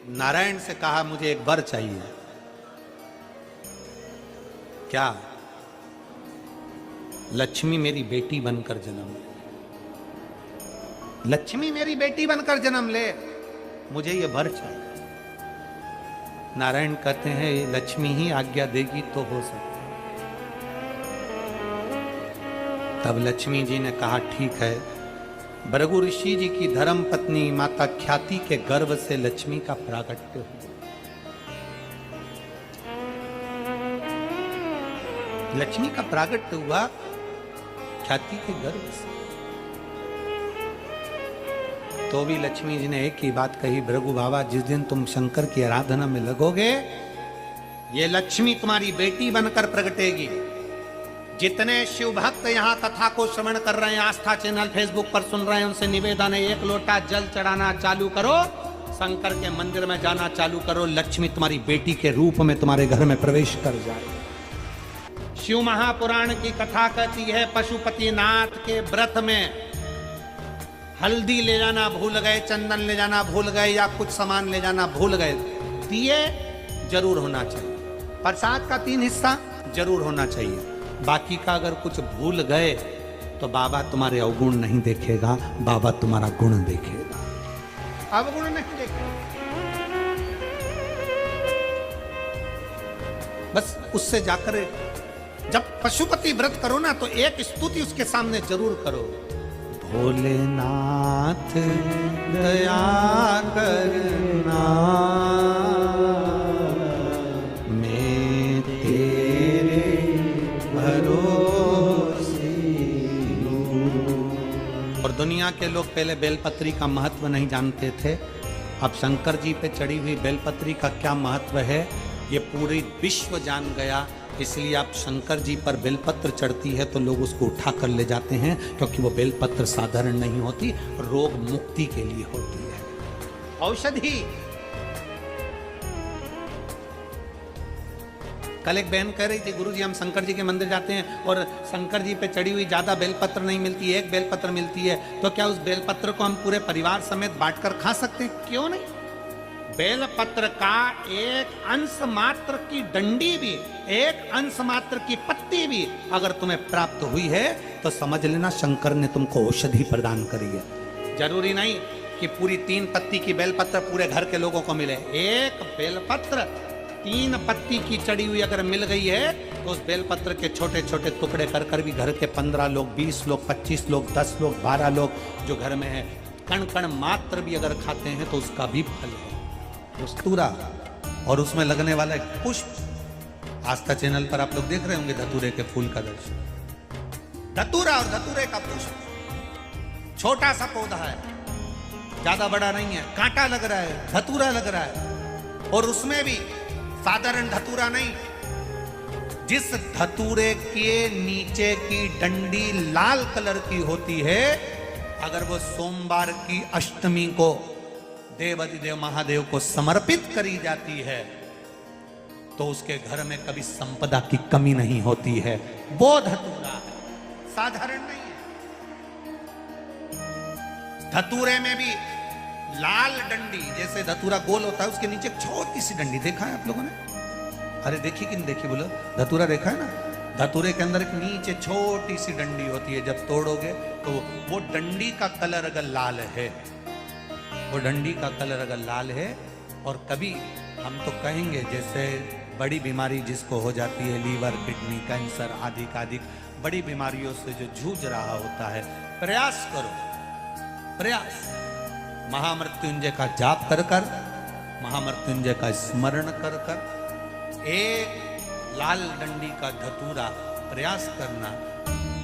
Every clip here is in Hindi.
नारायण से कहा मुझे एक वर चाहिए। क्या? लक्ष्मी मेरी बेटी बनकर जन्म ले, लक्ष्मी मेरी बेटी बनकर जन्म ले, मुझे ये वर चाहिए। नारायण कहते हैं ये लक्ष्मी ही आज्ञा देगी तो हो सकता। तब लक्ष्मी जी ने कहा ठीक है। भृगु ऋषि जी की धर्म पत्नी माता ख्याति के गर्भ से लक्ष्मी का प्रागट्य हुआ। लक्ष्मी का प्रागट्य हुआ ख्याति के गर्भ से। तो भी लक्ष्मी जी ने एक ही बात कही, भृगु बाबा जिस दिन तुम शंकर की आराधना में लगोगे ये लक्ष्मी तुम्हारी बेटी बनकर प्रगटेगी। जितने शिव भक्त यहाँ कथा को श्रवण कर रहे हैं, आस्था चैनल फेसबुक पर सुन रहे हैं, उनसे निवेदन है एक लोटा जल चढ़ाना चालू करो, शंकर के मंदिर में जाना चालू करो, लक्ष्मी तुम्हारी बेटी के रूप में तुम्हारे घर में प्रवेश कर जाए। शिव महापुराण की कथा कहती है पशुपति नाथ के व्रत में हल्दी ले जाना भूल गए, चंदन ले जाना भूल गए या कुछ सामान ले जाना भूल गए, दिए जरूर होना चाहिए, प्रसाद का 3 हिस्सा जरूर होना चाहिए। बाकी का अगर कुछ भूल गए तो बाबा तुम्हारे अवगुण नहीं देखेगा, बाबा तुम्हारा गुण देखेगा, अवगुण नहीं देखेगा। बस उससे जाकर जब पशुपति व्रत करो ना तो एक स्तुति उसके सामने जरूर करो, भोलेनाथ दया करना मैं तेरे भरोसे हूं। और दुनिया के लोग पहले बेलपत्री का महत्व नहीं जानते थे, अब शंकर जी पे चढ़ी हुई बेलपत्री का क्या महत्व है ये पूरी विश्व जान गया। इसलिए आप शंकर जी पर बेलपत्र चढ़ती है तो लोग उसको उठा कर ले जाते हैं, क्योंकि वो बेलपत्र साधारण नहीं होती, रोग मुक्ति के लिए होती है, औषधि। कल एक बहन कह रही थी गुरुजी हम शंकर जी के मंदिर जाते हैं और शंकर जी पे चढ़ी हुई ज्यादा बेलपत्र नहीं मिलती, एक बेलपत्र मिलती है, तो क्या उस बेलपत्र को हम पूरे परिवार समेत बांटकर खा सकते हैं? क्यों नहीं? बेलपत्र का एक अंश मात्र की डंडी भी, एक अंश मात्र की पत्ती भी अगर तुम्हें प्राप्त हुई है तो समझ लेना शंकर ने तुमको औषधि प्रदान करी है। जरूरी नहीं कि पूरी 3 पत्ती की बेलपत्र पूरे घर के लोगों को मिले, एक बेलपत्र 3 पत्ती की चढ़ी हुई अगर मिल गई है तो उस बेलपत्र के छोटे छोटे टुकड़े कर कर भी घर के 15 लोग, 20 लोग, 25 लोग, 10 लोग, 12 लोग जो घर में है, कण कण मात्र भी अगर खाते हैं तो उसका भी फल है। धतूरा और उसमें लगने वाला एक पुष्प, आस्था चैनल पर आप लोग देख रहे होंगे धतूरे के फूल का दर्शन। धतूरा और धतूरे का पुष्प छोटा सा पौधा है, ज्यादा बड़ा नहीं है, कांटा लग रहा है, धतूरा लग रहा है, और उसमें भी साधारण धतूरा नहीं, जिस धतूरे के नीचे की डंडी लाल कलर की होती है, अगर वो सोमवार की अष्टमी को देवाधिदेव महादेव को समर्पित करी जाती है तो उसके घर में कभी संपदा की कमी नहीं होती है। वो धतूरा है, साधारण नहीं है। धतूरे में भी लाल डंडी, जैसे धतूरा गोल होता है उसके नीचे एक छोटी सी डंडी, देखा है आप लोगों ने? अरे देखी कि नहीं देखी बोलो? धतूरा देखा है ना? धतूरे के अंदर एक नीचे छोटी सी डंडी होती है, जब तोड़ोगे तो वो डंडी का कलर अगर लाल है, वो डंडी का कलर अगर लाल है, और कभी हम तो कहेंगे जैसे बड़ी बीमारी जिसको हो जाती है, लीवर, किडनी, कैंसर आदि आदि बड़ी बीमारियों से जो जूझ रहा होता है, प्रयास करो, प्रयास महामृत्युंजय का जाप कर कर, महामृत्युंजय का स्मरण कर कर, एक लाल डंडी का धतूरा प्रयास करना,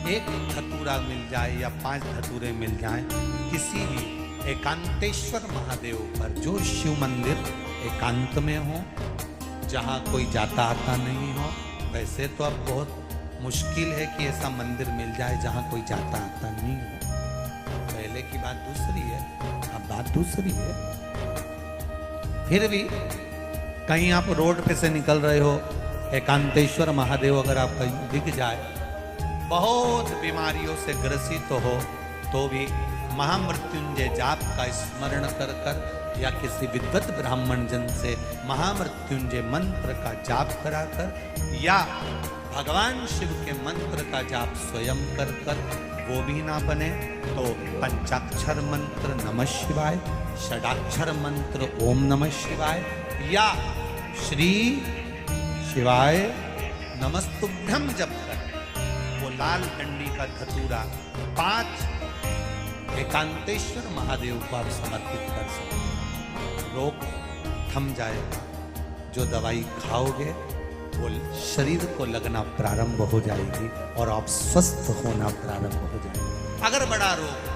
एक धतूरा मिल जाए या 5 धतूरे मिल जाए किसी भी एकांतेश्वर महादेव पर, जो शिव मंदिर एकांत में हो, जहाँ कोई जाता आता नहीं हो। वैसे तो अब बहुत मुश्किल है कि ऐसा मंदिर मिल जाए जहाँ कोई जाता आता नहीं हो, पहले की बात दूसरी है, अब बात दूसरी है। फिर भी कहीं आप रोड पे से निकल रहे हो, एकांतेश्वर महादेव अगर आपका दिख जाए, बहुत बीमारियों से ग्रसित हो, तो भी महामृत्युंजय जाप का स्मरण कर कर या किसी विद्वत ब्राह्मण जन से महामृत्युंजय मंत्र का जाप कराकर या भगवान शिव के मंत्र का जाप स्वयं कर कर वो भी ना बने तो पंचाक्षर मंत्र नमः शिवाय, षडाक्षर मंत्र ओम नमः शिवाय या श्री शिवाय नमस्तुभ्यम जप कर वो लाल डंडी का धतूरा 5 एकांतेश्वर महादेव को आप समर्पित कर सकते। रोग थम जाएगा, जो दवाई खाओगे वो शरीर को लगना प्रारंभ हो जाएगी और आप स्वस्थ होना प्रारंभ हो जाएंगे। अगर बड़ा रोग